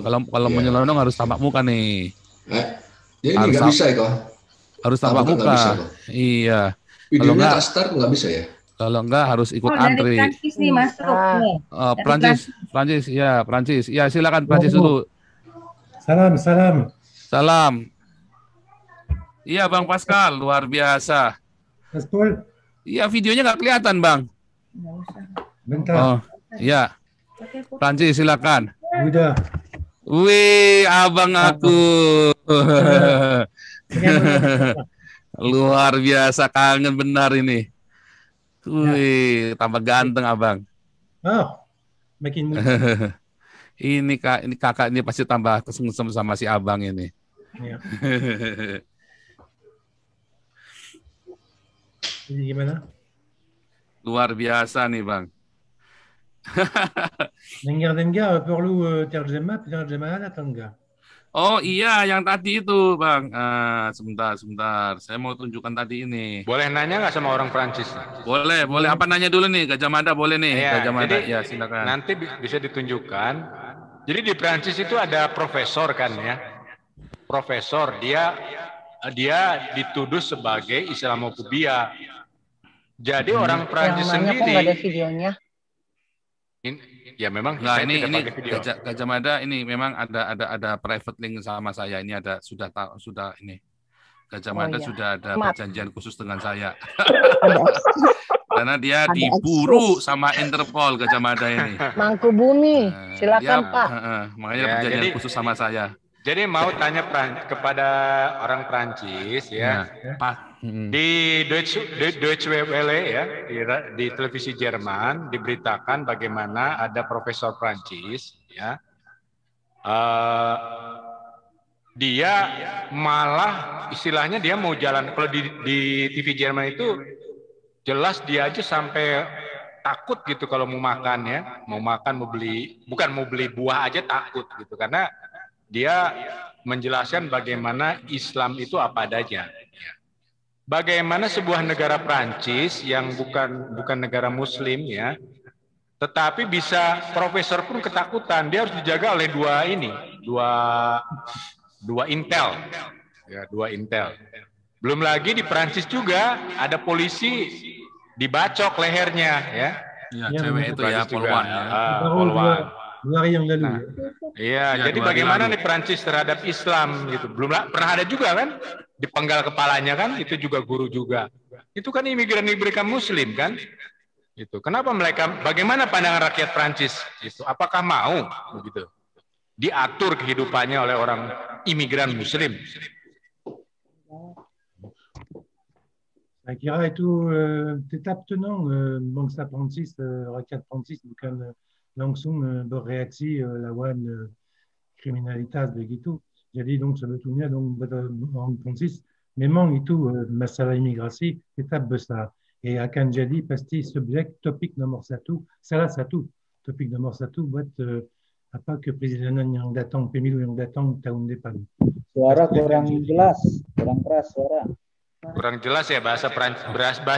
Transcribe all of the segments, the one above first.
Kalau mau Ya. nyelonong harus tampak muka nih. Ya ini Harus nggak bisa ya kok. harus tampak Bukan nggak bisa muka. kok. Iya. Kalau Videonya enggak tak start nggak bisa ya? kalau enggak harus ikut Oh, dari antri. Prancis nih masuk nih. Dari Prancis, Prancis. Prancis, ya Prancis. Ya silakan Prancis Oh, dulu. salam, salam. Salam. Iya Bang Pascal, luar biasa. Paspol, Iya videonya nggak kelihatan Bang. Nggak usah. bentar. Oh, iya. Pakai foto. Prancis silakan. Udah. Wih, abang aku. Bagaimana? Luar biasa, kangen benar ini. Ya. Wih, tambah ganteng abang. Oh, makin muda. Ini kakak ini pasti tambah kesem sama si abang ini. Ya. Jadi gimana? Luar biasa nih bang. Dengar perlu terjemah atau enggak? Oh iya, yang tadi itu bang. Sebentar. Saya mau tunjukkan tadi ini. Boleh nanya nggak sama orang Prancis? Boleh. Apa nanya dulu nih? Gajah Mada boleh nih. Ya, Gajah Mada, jadi ya silakan. nanti bisa ditunjukkan. Jadi di Prancis itu ada profesor kan ya. Profesor dia dituduh sebagai Islamofobia. Jadi orang Prancis Yang mana kok sendiri. nggak ada videonya? Ya memang Nah, saya ini tidak pakai video. Gajah Mada ini memang ada private link sama saya. Ini ada sudah ini. Gajah Mada iya. sudah ada Maaf. perjanjian khusus dengan saya. Ada Karena dia Ada diburu sama Interpol Gajah Mada ini. Mangkubumi, silakan Dia, Pak. makanya Ya, perjanjian jadi- khusus sama saya. Jadi mau tanya kepada orang Prancis ya. Pak. Di Deutsche Welle ya, di televisi Jerman diberitakan bagaimana ada profesor Prancis ya. Dia malah istilahnya dia mau jalan kalau di TV Jerman itu jelas dia aja sampai takut gitu kalau mau makan ya, mau beli buah aja takut gitu karena dia menjelaskan bagaimana Islam itu apa adanya. Bagaimana sebuah negara Prancis yang bukan negara Muslim ya, tetapi bisa profesor pun ketakutan. Dia harus dijaga oleh dua intel, ya dua intel. Belum lagi di Prancis juga ada polisi dibacok lehernya ya. Ya, Ya, cewek itu ya, Prancis juga, polwan ya. Baru polwan. dua hari yang lalu. Nah, iya, Ya, jadi 2 hari bagaimana lalu. nih Prancis terhadap Islam gitu? Pernah ada juga kan dipenggal kepalanya kan? Itu juga guru juga. Itu kan imigran Muslim kan? Itu. Kenapa bagaimana pandangan rakyat Prancis? Itu. Apakah mau begitu? Diatur kehidupannya oleh orang imigran Muslim? Saya kira itu tetap tenang bangsa Prancis, rakyat Prancis bukan langsung bereaksi lawan kriminalitas begitu. Jadi sebetulnya orang Prancis memang itu masalah imigrasi tetap besar. Akan jadi pasti subjek topik nomor salah satu topik nomor satu buat kepresidenan yang datang, pemilu yang datang tahun depan. Suara kurang jelas, kurang keras suara. Kurang jelas ya bahasa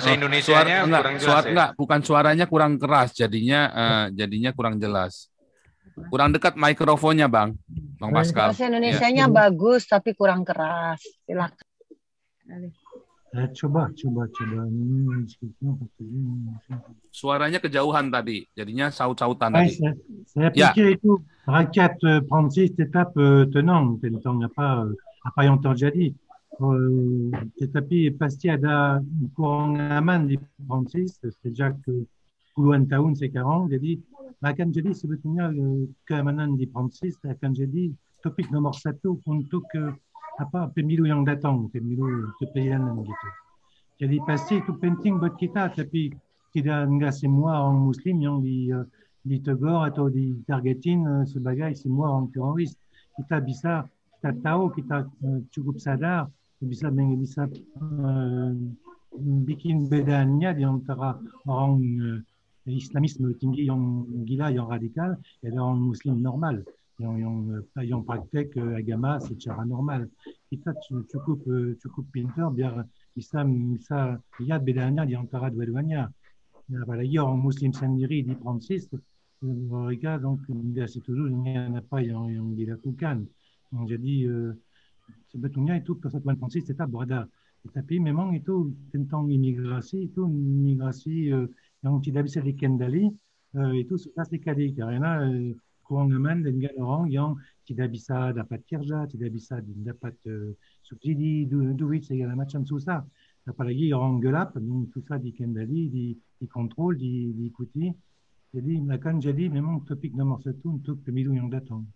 Indonesianya kurang jelas ya. Bukan suaranya kurang keras, jadinya kurang jelas. Kurang dekat mikrofonnya, Bang Pascal. Bahasa Indonesianya bagus tapi kurang keras. Silakan. Coba. Suaranya kejauhan tadi, jadinya saut-sautan tadi. Saya pikir itu rakyat Prancis tetap tenang tentang apa yang terjadi. Tetapi pasti ada kurang aman di Prancis sejak puluhan tahun sekarang. Jadi akan jadi sebetulnya keamanan di Prancis akan jadi topik nomor satu untuk pemilu yang datang, pemilu kepresidenan gitu. Jadi pasti itu penting buat kita, tapi enggak semua orang Muslim yang ditegur atau ditargetin sebagai semua orang teroris. Kita tahu, kita cukup sadar, bisa bikin bedanya di antara orang Islamisme tinggi yang gila, yang radikal, dan orang Muslim normal. Yang praktek agama secara normal. Kita cukup pintar biar bisa lihat bedanya di antara dua-duanya. Apalagi orang Muslim sendiri di Prancis mereka donc dia setuju dengan apa yang dilakukan. Jadi sebetulnya itu Persatuan Prancis tetap berada. Tapi memang itu tentang imigrasi, itu imigrasi yang tidak bisa dikendali, itu sudah sekali karena kurang aman dengan orang yang tidak bisa dapat kerja, tidak bisa dapat subsidi, duit, segala macam susah. Apalagi orang gelap, donc susah dikendali, dikontrol, diikuti. Jadi akan jadi memang topik nomor satu untuk pemilu yang datang.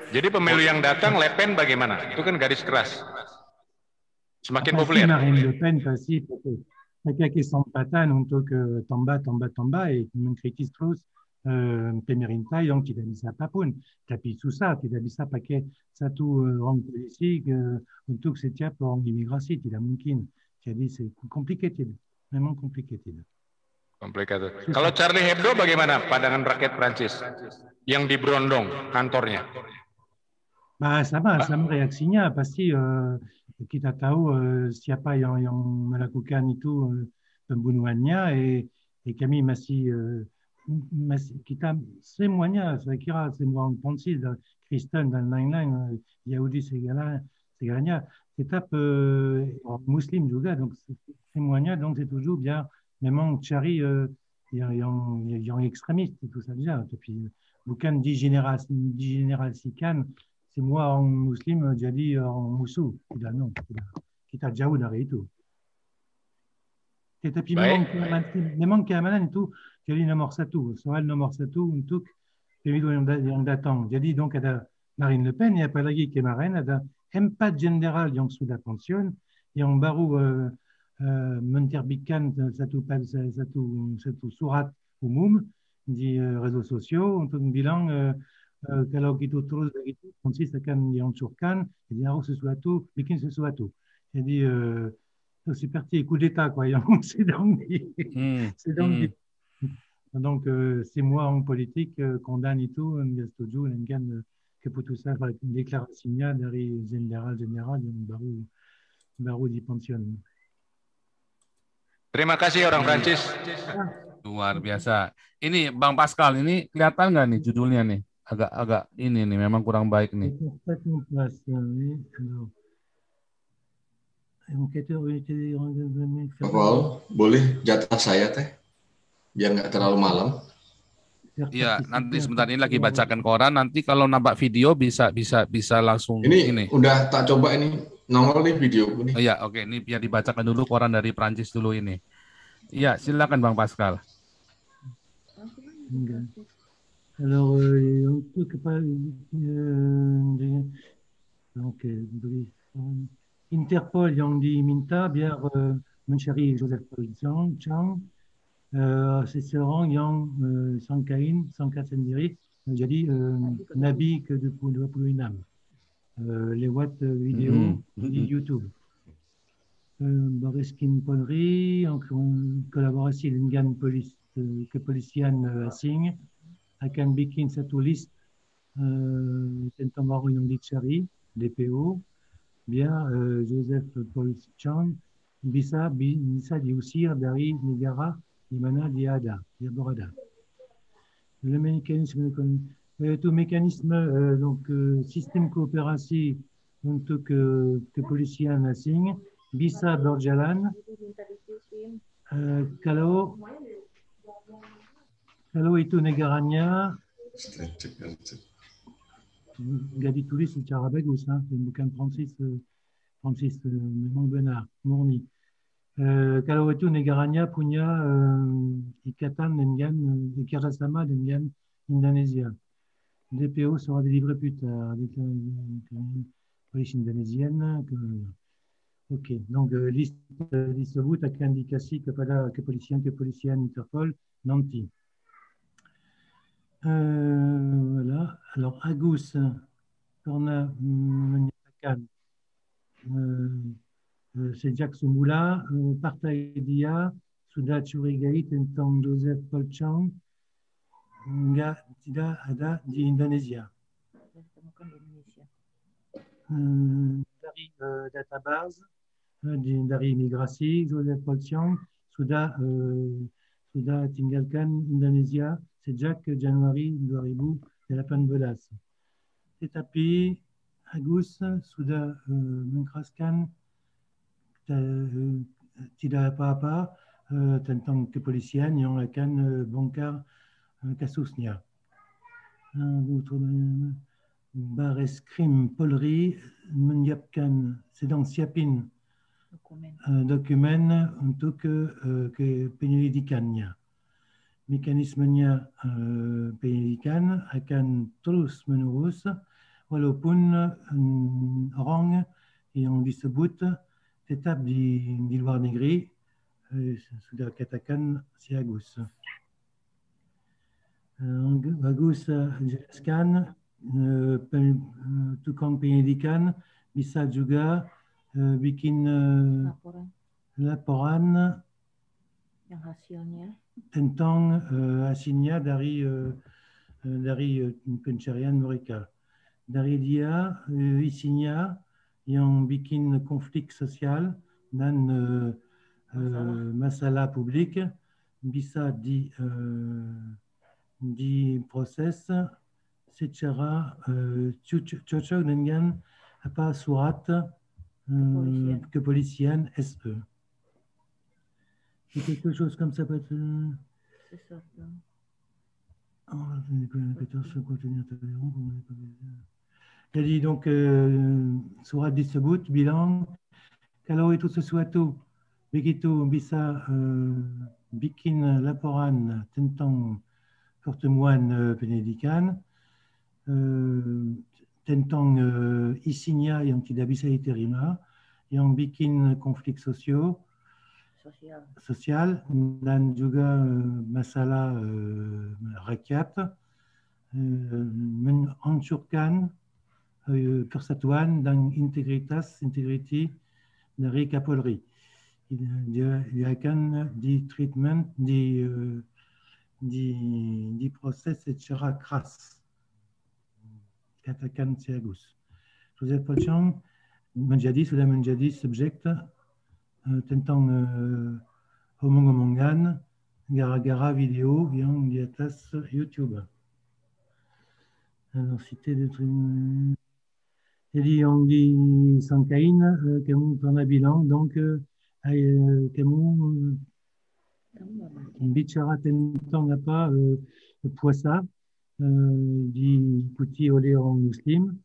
Jadi pemilu yang datang Le Pen bagaimana? Itu kan garis keras. Semakin populer. Marine Le Pen pasti pakai kesempatan untuk tambah et mengkritis terus pemerintah yang tidak bisa apapun. Tapi susah, tidak bisa pakai satu orang polisi untuk setiap orang imigrasi, tidak mungkin. Jadi c'est complicated, memang complicated. Complicated. Kalau Charlie Hebdo bagaimana pandangan rakyat Prancis yang di Brondong kantornya? Sama reaksinya pasti kita tahu siapa yang melakukan itu pembunuhannya kami masih kita semuanya saya kira semua orang Prancis Kristen dan lain-lain Yahudi segalanya tetap orang Muslim juga donc semuanya donc setuju biar memang cari yang ekstremis itu saja tapi bukan digenerasikan semua orang Muslim jadi orang musuh. Tidak, no. Kita jauh dari itu. Tetapi memang keamanan itu jadi nomor satu. Soal nomor satu untuk pemilu yang datang. Jadi donc ada Marine Le Pen, apalagi kemarin ada 4 jenderal yang sudah pensiun, yang baru menerbitkan satu surat umum di réseaux sociaux untuk bilang kalau gitu terus begitu, Prancis akan dihancurkan, jadi harus bikin sesuatu. Jadi seperti coup d'État quoi, yang sedang donc semua orang politik condamne itu, nggak setuju dengan keputusan deklarasinya dari jenderal yang baru dipensiun. Terima kasih orang Prancis. Luar biasa. Ini Bang Pascal, ini kelihatan nggak nih judulnya nih? Agak ini nih memang kurang baik nih. Paul, boleh jatah saya teh biar nggak terlalu malam. Iya, nanti sebentar ini lagi bacakan koran. Nanti kalau nampak video bisa langsung ini. Udah tak coba ini nongol nih video ini. Oh, iya, oke. Ini biar dibacakan dulu koran dari Prancis dulu ini. Iya, silakan Bang Pascal. Alors, untuk Interpol yang diminta biar mencari Joseph Paul Chang, seseorang yang sangka sendiri jadi Nabi ke-26 lewat video di YouTube. Bariskin Polri en kolaborasi dengan kepolisian asing akan bikin satu list tentang orang yang dicari DPO biar Joseph Paul Chang bisa diusir dari negara di mana dia berada. Le mécanisme itu mekanisme donc sistem kooperasi untuk kepolisian asing bisa berjalan kalau itu negaranya nggak ditulis secara bagus, bukan Prancis memang benar, murni. Kalau itu negaranya punya ikatan dengan kerjasama dengan Indonesia. DPO sera délivré plus tard avec la police indonésienne. Oke, donc list disebut akan dikasih kepada kepolisian Interpol nanti. Voilà. Alors Agus pernah menyatakan sejak semula partai dia sudah curigai tentang Joseph Paul Chang tidak ada di Indonesia. Dari database dari imigrasi Joseph Paul Chang sudah sudah tinggalkan Indonesia sejak Januari 2018. Tetapi Agus sudah mengeraskan tidak apa-apa tentang kepolisian yang akan bongkar kasusnya. Barreskrim Polri sedang siapin dokumen untuk ke penyelidikannya. Mekanismenya penyelidikan akan terus menerus walaupun orang yang disebut tetap di luar negeri, sudah katakan si Agus. Agus jelaskan tukang penyelidikan bisa juga bikin laporan yang hasilnya tentang hasilnya dari pencarian mereka. Dari dia isinya yang bikin konflik sosial dan masalah publik bisa diproses secara cocok dengan apa surat kepolisian SE. C'est quelque chose comme ça peut être. Jadi donc surat disebut bilang kalau itu sesuatu begitu bisa bikin laporan tentang pertemuan penyelidikan tentang isinya yang tidak bisa diterima, yang bikin konflik sosial dan juga masalah rakyat, menghancurkan persatuan dan integrity dari Kapolri. Dia akan ditreatment, diproses secara keras, katakan si Agus. Joseph Polchang sudah menjadi subjek tentang omong-omongan gara-gara video yang di atas YouTube. Jadi yang disangkain kamu pernah bilang, donc kamu bicara tentang apa puasa diikuti oleh orang Muslim.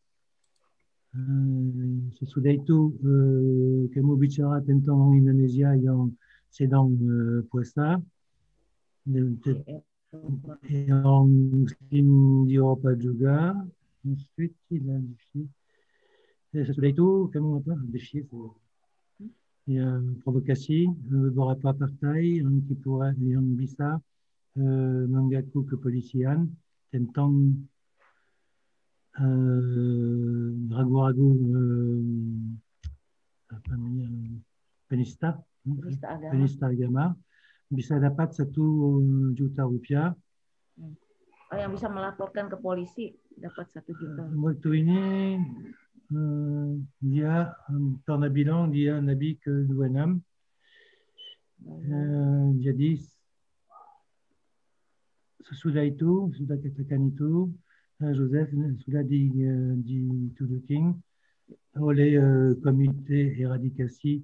Sesudah itu kamu bicara tentang orang Indonesia yang sedang puasa. Orang Muslim di Eropa juga. Ensuite, il a défié. Sesudah itu kamu apa? Défié. Ya, provokasi beberapa partai yang bisa mengaku kepolisian tentang ragu-ragu apa namanya penista agama bisa dapat 1 juta rupiah. Oh, yang bisa melaporkan ke polisi dapat 1 juta. Waktu ini dia pernah bilang dia Nabi ke-26. Jadi sesudah itu, sudah katakan itu, Joseph sudah ditudukin oleh komite eradikasi.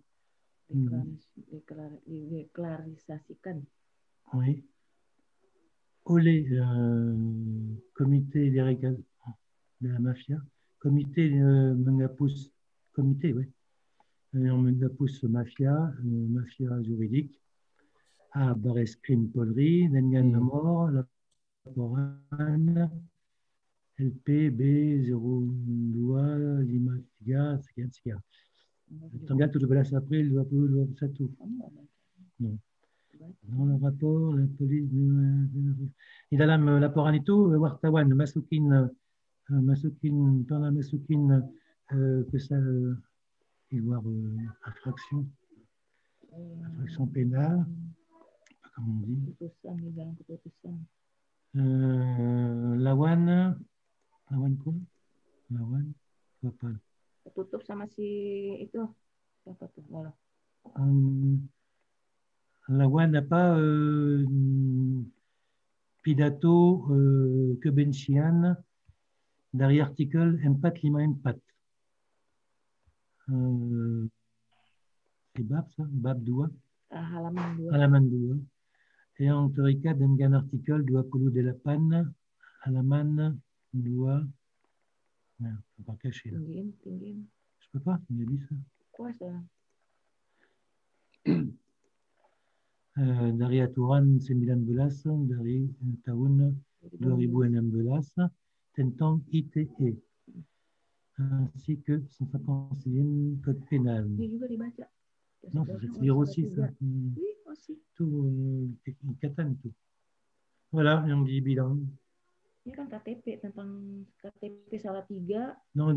Deklarisasikan. Oui. Oleh komite de la mafia. Komite menghapus yang menghapus mafia juridik Barreskrim Polri dengan nomor laporan LPB 0253 sekian. Tanggal 17 April 2021. Dalam rapor di dalam laporan itu wartawan masukin infraction pénale, comment on dit, lawan apa? Tutup sama si itu siapa tuh? la loi n'a pas pidato kebencian dari artikel 454. Bab ça, bab 2, Halaman 2. halaman 2. Yang terikat dengan artikel 28 halaman 2. Nah, faut pas cacher là. Tinggiin. Je peux pas, il a dit ça. Kuasa. Dari aturan 19 dari tahun 2016 tentang ITE ainsi que 159 code pénal. Ini juga dibaca. Non, c'est dire aussi ça. Oui, aussi. Tout ikatan itu. Voilà, yang dibilang. Ini kan KTP tentang KTP salah 3. Non,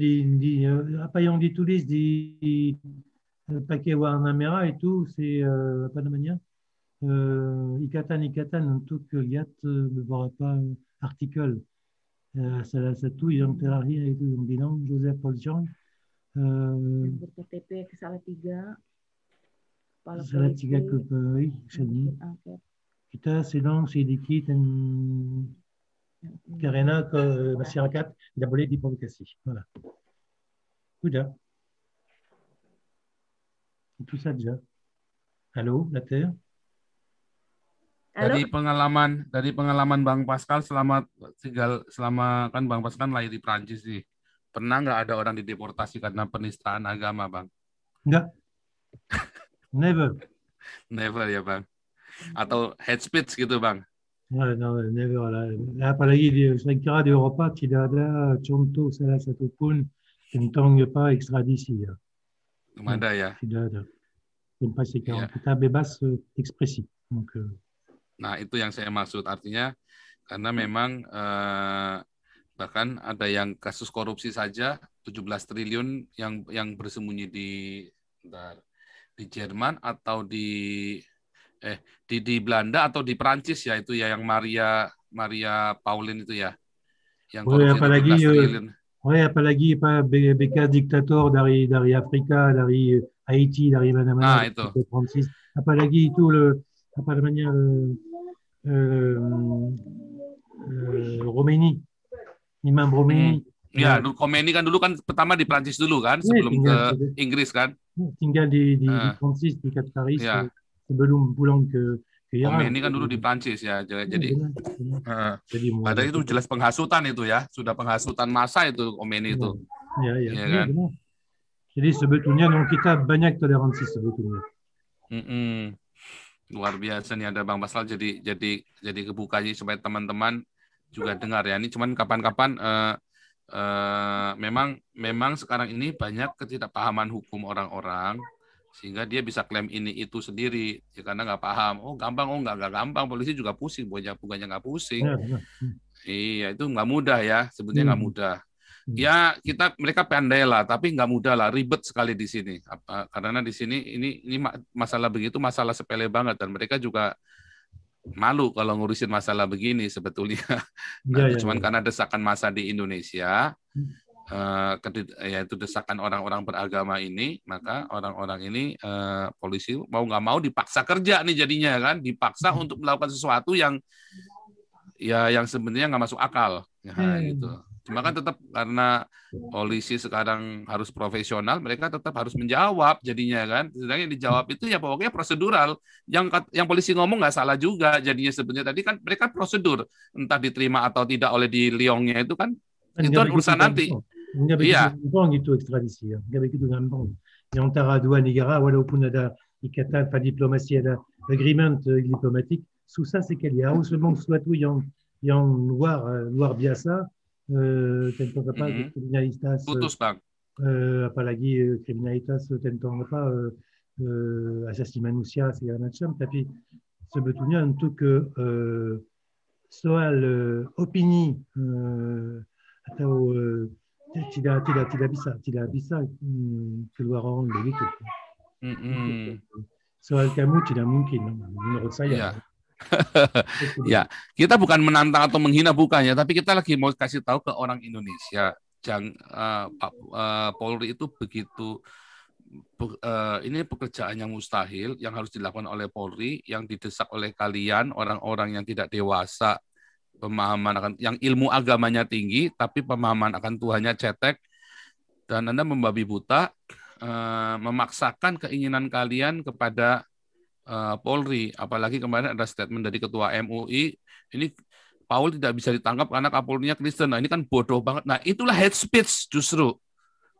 apa yang ditulis di pakai warna merah itu c'est apa namanya? Ikatan untuk lihat beberapa artikel. Salah satu yang terakhir itu yang bilang Joseph Paul Jean. KTP salah 3. Salah 3 kepala kita sedang sedikit karena ke masyarakat tidak boleh diprovokasi. Voilà. Udah. Itu saja. Halo, La Terre. Halo? Dari pengalaman Bang Pascal selama kan Bang Pascal lahir di Prancis sih. Pernah nggak ada orang dideportasi karena penistaan agama, Bang? Enggak. Never. Never ya, Bang. Atau hate speech gitu, Bang? No, never lah. Apalagi di negara di Eropa tidak ada contoh salah satu pun tentang ekstradisi ya. Belum ada ya? Tidak ada. Sampai sekarang kita bebas ekspresi. Nah, itu yang saya maksud. Artinya karena memang bahkan ada yang kasus korupsi saja 17 triliun yang bersembunyi di Jerman atau di Belanda atau di Prancis ya, itu ya yang Maria Pauline itu ya. Yang korupsi 17 triliun. Apalagi bekas diktator dari Afrika, dari Haiti, dari mana-mana. Nah, itu. Prancis. Apalagi itu apa namanya Romani. Imam Romani. Ya, Khomeini kan dulu kan pertama di Prancis dulu kan, sebelum ke Inggris kan. Tinggal di Prancis, di Paris, sebelum pulang ke Iran. Khomeini kan dulu di Prancis ya, jadi padahal itu jelas penghasutan itu ya, sudah penghasutan massa itu Khomeini itu. Ya kan? Jadi sebetulnya kita banyak toleransi sebetulnya. Luar biasa nih ada Bang Pascal, jadi kebuka aja supaya teman-teman juga dengar ya. Ini cuman kapan-kapan memang sekarang ini banyak ketidakpahaman hukum orang-orang sehingga dia bisa klaim ini itu sendiri ya, karena nggak paham. Gampang, nggak gampang, polisi juga pusing, bukannya nggak pusing. Iya, itu nggak mudah ya, sebetulnya nggak mudah. Ya mereka pandai lah, tapi nggak mudah lah, ribet sekali di sini. Karena di sini ini masalah begitu, masalah sepele banget, dan mereka juga malu kalau ngurusin masalah begini sebetulnya. Cuman karena desakan massa di Indonesia, yaitu desakan orang-orang beragama ini, maka orang-orang ini polisi mau nggak mau dipaksa kerja nih jadinya kan, dipaksa untuk melakukan sesuatu yang sebenarnya nggak masuk akal. Gitu. Cuma kan tetap karena polisi sekarang harus profesional, mereka tetap harus menjawab jadinya kan. Sedangkan yang dijawab itu ya pokoknya prosedural. Yang polisi ngomong nggak salah juga jadinya sebenarnya. Tadi kan mereka prosedur, entah diterima atau tidak oleh di Lyongnya itu kan itu urusan nanti. Iya. Gampang gitu ekstradisi ya. Nggak begitu gampang. Yang antara dua negara walaupun ada ikatan diplomasi, ada agreement diplomatik, susah sekali. Harus memang sesuatu yang luar biasa. Tentang kriminalitas, putus Bang. Apalagi kriminalitas tentang asasi manusia segala macam, tapi sebetulnya untuk soal opini atau tidak bisa keluar orang begitu. Soal kamu tidak mungkin menurut saya. Ya, kita bukan menantang atau menghina bukannya, tapi kita lagi mau kasih tahu ke orang Indonesia, Polri itu begitu ini pekerjaan yang mustahil yang harus dilakukan oleh Polri, yang didesak oleh kalian orang-orang yang tidak dewasa, pemahaman akan yang ilmu agamanya tinggi tapi pemahaman akan Tuhannya cetek, dan Anda membabi buta memaksakan keinginan kalian kepada Polri. Apalagi kemarin ada statement dari Ketua MUI, ini Paul tidak bisa ditangkap karena Kapolrinya Kristen. Nah, ini kan bodoh banget. Nah, itulah hate speech justru.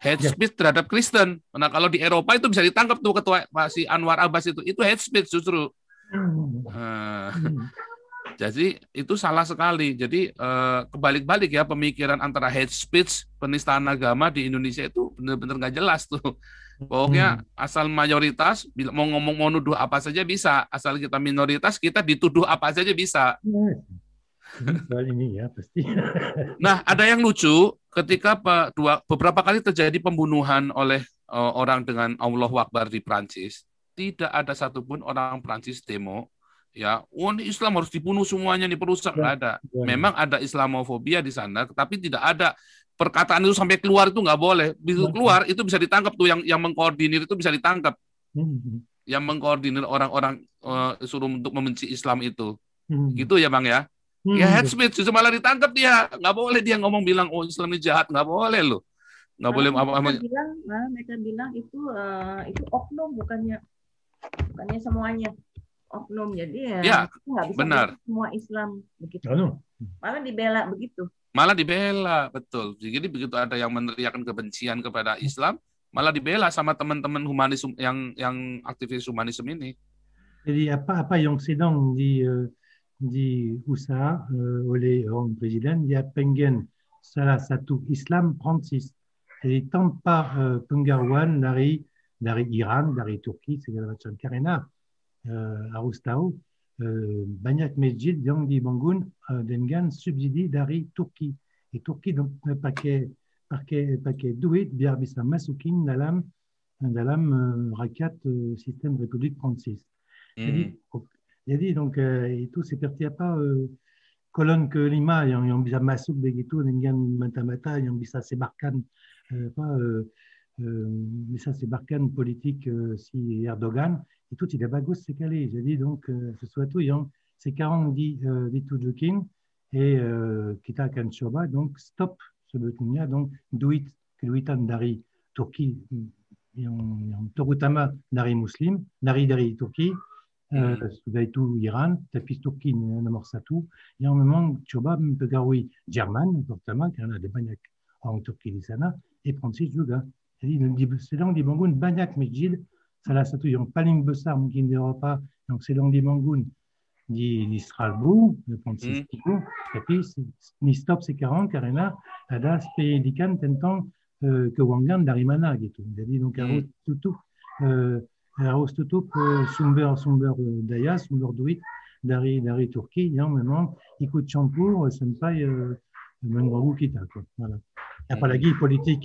Hate speech terhadap Kristen. Nah, kalau di Eropa itu bisa ditangkap tuh Ketua si Anwar Abbas itu hate speech justru. Jadi itu salah sekali. Jadi kebalik-balik ya pemikiran antara hate speech, penistaan agama di Indonesia itu benar-benar nggak jelas tuh. Pokoknya asal mayoritas mau ngomong mau nuduh apa saja bisa, asal kita minoritas kita dituduh apa saja bisa. Soal ini ya pasti. Nah, ada yang lucu ketika beberapa kali terjadi pembunuhan oleh orang dengan Allahu Akbar di Prancis, tidak ada satupun orang Prancis demo. Ya, ini Islam harus dibunuh semuanya, nih perusak, nggak ada. Memang ada Islamofobia di sana, tapi tidak ada perkataan itu sampai keluar itu nggak boleh. Begitu keluar itu bisa ditangkap tuh yang mengkoordinir itu bisa ditangkap. Yang mengkoordinir orang-orang suruh untuk membenci Islam itu, gitu ya Bang ya. Ya hate speech justru malah ditangkap dia, nggak boleh dia ngomong bilang oh Islam ini jahat, nggak boleh loh, nggak boleh apa-apa. Mereka bilang itu oknum bukannya semuanya. Oknum, jadi ya nggak bisa benar. Semua Islam begitu. Malah dibela begitu. Malah dibela, betul. Jadi begitu ada yang meneriakkan kebencian kepada Islam, malah dibela sama teman-teman humanisme yang aktivis humanisme ini. Jadi apa yang sedang diusaha oleh orang presiden, dia pengen salah satu Islam Prancis. Jadi tanpa pengaruhan dari Iran, dari Turki segala macam. Karena harus tahu banyak masjid yang dibangun dengan subsidi dari Turki. Turki donc pakai duit biar bisa masukin dalam rakyat sistem Republik Prancis. Jadi donc itu seperti apa kolon kelima yang bisa masuk begitu dengan mata-mata yang bisa sebarkan bisa sebarkan politik si Erdogan itu tidak bagus sekali. Jadi donc sesuatu yang sekarang ditujukin kita akan coba donc stop sebetulnya donc keduitan dari Turki yang terutama dari Muslim dari Turki. Sudah itu Iran, tapi Turki nomor satu yang memang coba mempengaruhi Jerman pertama karena ada banyak orang Turki di sana, Prancis juga. Jadi sedang dibangun banyak masjid, salah satu yang paling besar mungkin di Eropa yang sedang dibangun di Strasbourg, Prancis itu, tapi ini stop sekarang karena ada pendidikan tentang keuangan dari mana gitu. Jadi harus tutup sumber daya, sumber duit dari Turki yang memang ikut campur sampai mengganggu kita. Voilà. Apalagi politik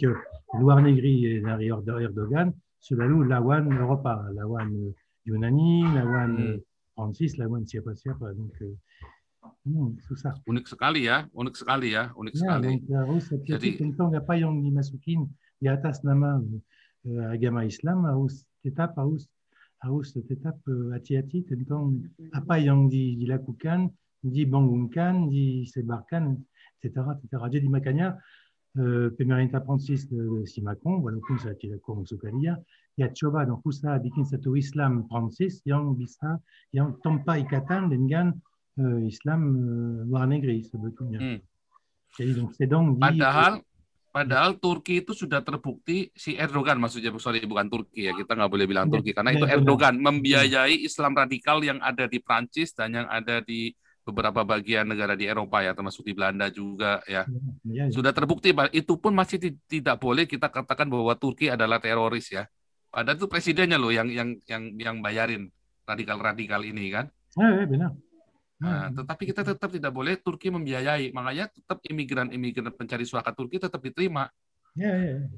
luar negeri dari Erdogan selalu lawan Eropa, lawan Yunani, lawan Prancis, lawan siapa-siapa. Donc susah. Unik sekali ya. Harus hati-hati tentang apa yang dimasukin di atas nama agama Islam harus tetap hati-hati tentang apa yang dilakukan, dibangunkan, disebarkan, etc. Jadi makanya pemerintah Prancis si Macron, walaupun saya tidak kurang suka dia coba donc usaha bikin satu Islam Prancis yang bisa, yang tanpa ikatan dengan Islam luar negeri sebetulnya. Jadi donc sedang Padahal Turki itu sudah terbukti si Erdogan, maksudnya bukan Turki ya, kita nggak boleh bilang Turki karena itu Erdogan membiayai Islam radikal yang ada di Prancis dan yang ada di beberapa bagian negara di Eropa ya, termasuk di Belanda juga ya. Sudah terbukti, itu pun masih tidak boleh kita katakan bahwa Turki adalah teroris ya. Padahal itu presidennya loh yang bayarin radikal ini kan. Benar. Nah, tetapi kita tetap tidak boleh Turki membiayai, makanya tetap imigran pencari suaka Turki tetap diterima.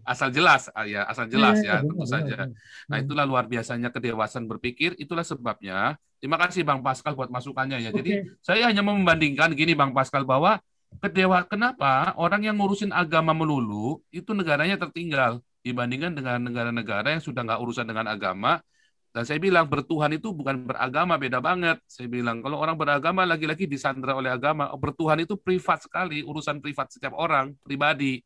Asal jelas ya, tentu saja. Nah, itulah luar biasanya kedewasaan berpikir, itulah sebabnya. Terima kasih Bang Pascal buat masukannya ya. Jadi saya hanya membandingkan gini Bang Pascal bahwa kenapa orang yang ngurusin agama melulu itu negaranya tertinggal. dibandingkan dengan negara-negara yang sudah nggak urusan dengan agama. Dan saya bilang bertuhan itu bukan beragama, beda banget. Saya bilang kalau orang beragama lagi-lagi disandra oleh agama, bertuhan itu privat sekali, urusan privat setiap orang, pribadi.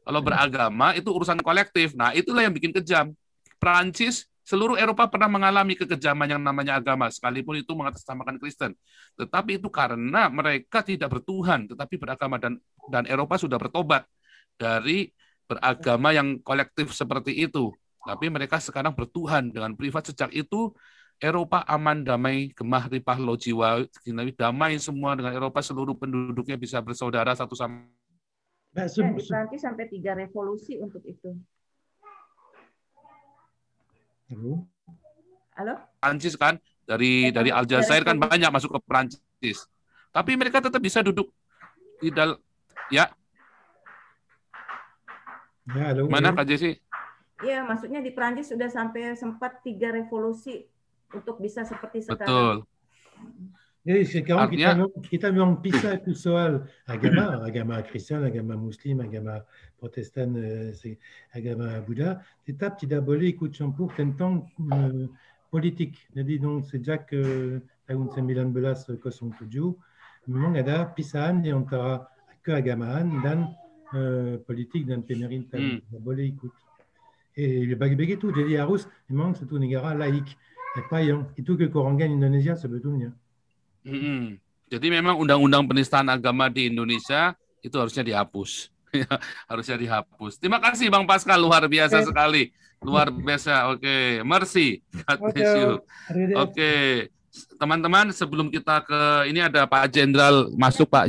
Kalau beragama itu urusan kolektif. Nah, itulah yang bikin kejam. Prancis, seluruh Eropa pernah mengalami kekejaman yang namanya agama, sekalipun itu mengatasnamakan Kristen. Tetapi itu karena mereka tidak bertuhan, tetapi beragama, dan Eropa sudah bertobat dari beragama yang kolektif seperti itu. Tapi mereka sekarang bertuhan dengan privat. Sejak itu Eropa aman, damai, gemah, ripah, lo jiwa, damai semua dengan Eropa, seluruh penduduknya bisa bersaudara satu sama. Di Prancis sampai 3 revolusi untuk itu. Halo? Prancis kan dari Aljazair kan banyak masuk ke Prancis. Tapi mereka tetap bisa duduk di dalam ya. Ya, halo, mana Kak Jesi? Iya, maksudnya di Prancis sudah sampai sempat 3 revolusi untuk bisa seperti sekarang. Betul. Jadi sekarang kita memang pisah itu soal agama Kristen, agama Muslim, agama Protestan, agama Buddha, tetap tidak boleh ikut campur tentang politik. Jadi sejak tahun 1907 memang ada pisahan di antara keagamaan dan politik dan pemerintah. Tidak boleh ikut. Begitu, jadi harus memang satu negara laik. Apa yang itu kekurangan Indonesia sebetulnya. Jadi memang undang-undang penistaan agama di Indonesia itu harusnya dihapus. Harusnya dihapus. Terima kasih Bang Pascal, luar biasa sekali. Luar biasa. Oke, merci. Oke. Teman-teman, sebelum kita ke ini ada Pak Jenderal masuk, Pak